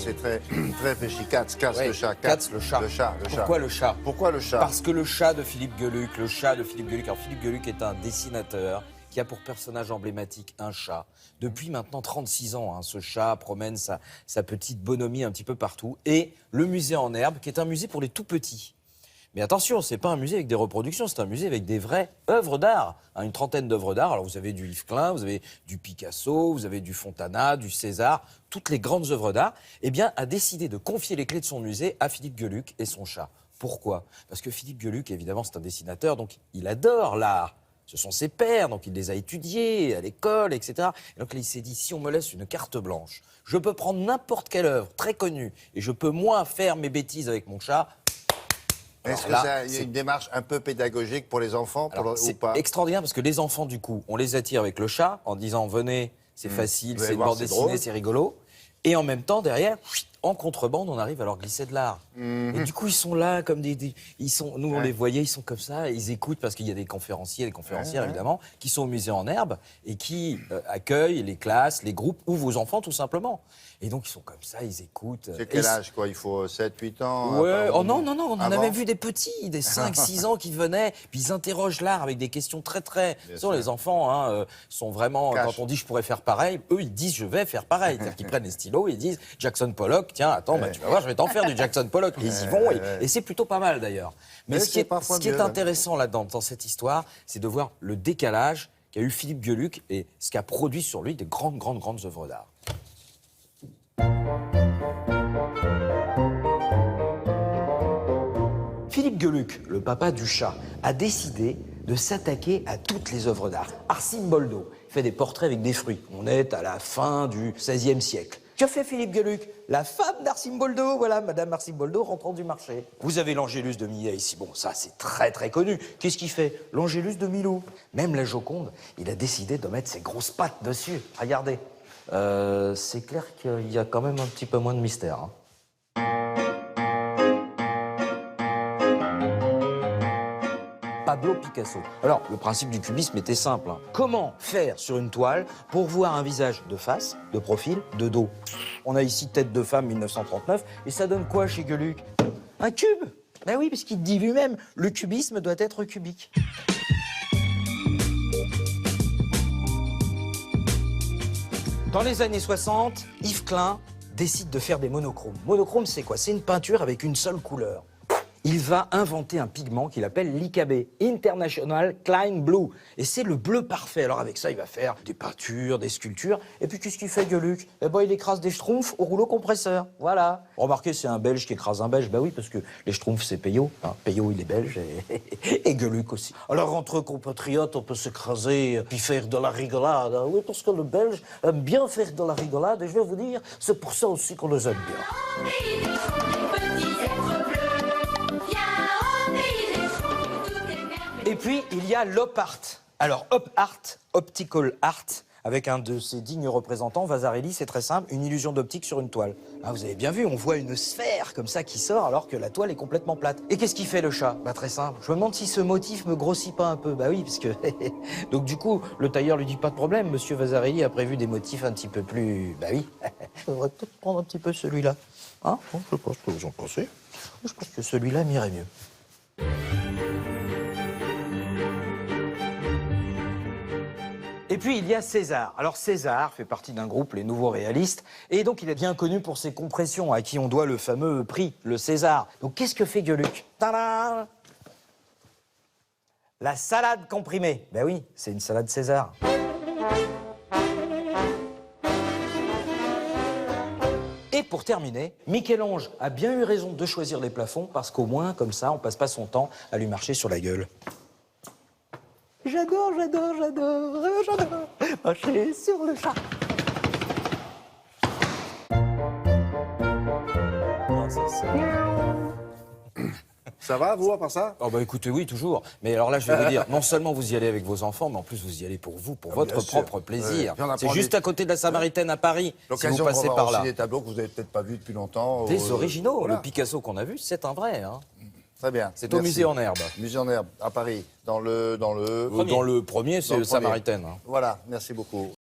c'est très, très réfléchi. Katz, le chat. Katz, le chat. Le chat. Pourquoi le chat? Pourquoi le chat? Parce que le chat de Philippe Geluck, Alors Philippe Geluck est un dessinateur qui a pour personnage emblématique un chat. Depuis maintenant 36 ans, hein, ce chat promène sa petite bonhomie un petit peu partout. Et le musée en herbe, qui est un musée pour les tout petits. Mais attention, c'est pas un musée avec des reproductions, c'est un musée avec des vraies œuvres d'art. Hein, une trentaine d'œuvres d'art. Alors vous avez du Yves Klein, vous avez du Picasso, vous avez du Fontana, du César, toutes les grandes œuvres d'art. Eh bien, a décidé de confier les clés de son musée à Philippe Geluck et son chat. Pourquoi? Parce que Philippe Geluck, évidemment, c'est un dessinateur, donc il adore l'art. Ce sont ses pairs, donc il les a étudiés à l'école, etc. Et donc là, il s'est dit, si on me laisse une carte blanche, je peux prendre n'importe quelle œuvre très connue et je peux, moi, faire mes bêtises avec mon chat. Est-ce qu'il y a une démarche un peu pédagogique pour les enfants ou pas? C'est extraordinaire parce que les enfants, du coup, on les attire avec le chat en disant, venez, c'est facile, c'est une bande dessinée, c'est rigolo. Et en même temps, derrière, en contrebande, on arrive à leur glisser de l'art. Et du coup, ils sont là comme nous, on les voyait, ils sont comme ça, ils écoutent parce qu'il y a des conférenciers, des conférencières, évidemment, qui sont au musée en herbe et qui accueillent les classes, les groupes ou vos enfants, tout simplement. Et donc, ils sont comme ça, ils écoutent. C'est quel âge, quoi? Il faut 7, 8 ans? Ouais. Oh non, on en a même vu des petits, des 5, 6 ans qui venaient, puis ils interrogent l'art avec des questions très... Les enfants sont vraiment, quand on dit je pourrais faire pareil, eux, ils disent je vais faire pareil. C'est-à-dire qu'ils prennent les stylos, ils disent Jackson Pollock, tiens, attends, tu vas voir, je vais t'en faire du Jackson Pollock. Et ils y vont, et c'est plutôt pas mal d'ailleurs. Mais ce qui est intéressant là-dedans, dans cette histoire, c'est de voir le décalage qu'a eu Philippe Geluck et ce qu'a produit sur lui des grandes œuvres d'art. Philippe Geluck, le papa du chat, a décidé de s'attaquer à toutes les œuvres d'art. Arcimboldo fait des portraits avec des fruits. On est à la fin du XVIe siècle. Que fait Philippe Geluck? La femme d'Arcimboldo, voilà, Madame Arcimboldo rentrant du marché. Vous avez l'Angélus de Millet ici. Bon, ça, c'est très connu. Qu'est-ce qu'il fait? L'Angélus de Milou. Même la Joconde, il a décidé de mettre ses grosses pattes dessus. Regardez. C'est clair qu'il y a quand même un petit peu moins de mystère. Hein. Pablo Picasso. Alors, le principe du cubisme était simple. Hein. Comment faire sur une toile pour voir un visage de face, de profil, de dos? On a ici Tête de femme 1939, et ça donne quoi chez Geluck? Un cube. Ben oui, parce qu'il dit lui-même, le cubisme doit être cubique. Dans les années 60, Yves Klein décide de faire des monochromes. Monochrome, c'est quoi? C'est une peinture avec une seule couleur. Il va inventer un pigment qu'il appelle l'IKB, International Klein Blue. Et c'est le bleu parfait. Alors avec ça, il va faire des peintures, des sculptures. Et puis qu'est-ce qu'il fait, Geluck? Eh ben, il écrase des schtroumpfs au rouleau compresseur. Voilà. Remarquez, c'est un Belge qui écrase un Belge. Ben oui, parce que les schtroumpfs, c'est Peyo. Hein, Peyo, il est belge et Geluck aussi. Alors entre compatriotes, on peut s'écraser puis faire de la rigolade. Oui, parce que le Belge aime bien faire de la rigolade. Et je vais vous dire, c'est pour ça aussi qu'on les aime bien. Et puis, il y a l'op art. Alors, op art, optical art, avec un de ses dignes représentants, Vasarely, c'est très simple, une illusion d'optique sur une toile. Ah, vous avez bien vu, on voit une sphère comme ça qui sort alors que la toile est complètement plate. Et qu'est-ce qu'il fait, le chat? Bah, très simple. Je me demande si ce motif me grossit pas un peu. Bah oui, parce que... Donc, du coup, le tailleur lui dit pas de problème, monsieur Vasarely a prévu des motifs un petit peu plus... Bah oui. Je devrais peut-être prendre un petit peu celui-là. Hein? Bon, je sais pas ce que vous en pensez. Je pense que celui-là m'irait mieux. Et puis, il y a César. Alors, César fait partie d'un groupe, les Nouveaux Réalistes, et donc il est bien connu pour ses compressions, à qui on doit le fameux prix, le César. Donc, qu'est-ce que fait Geluck? Tadam! La salade comprimée. Ben oui, c'est une salade César. Et pour terminer, Michel-Ange a bien eu raison de choisir les plafonds, parce qu'au moins, comme ça, on passe pas son temps à lui marcher sur la gueule. J'adore marcher sur le chat. Ça va, vous, à part ça? Oh bah écoutez, oui, toujours. Mais alors là, je vais vous dire, non seulement vous y allez avec vos enfants, mais en plus vous y allez pour vous, pour votre propre plaisir. C'est juste à côté de la Samaritaine à Paris, si vous passez par là. Aussi des tableaux que vous n'avez peut-être pas vus depuis longtemps. Des originaux. Voilà. Le Picasso qu'on a vu, c'est un vrai. Hein. Très bien. C'est au musée en herbe. Musée en herbe, à Paris, dans le premier, c'est le Samaritaine. Hein. Voilà, merci beaucoup.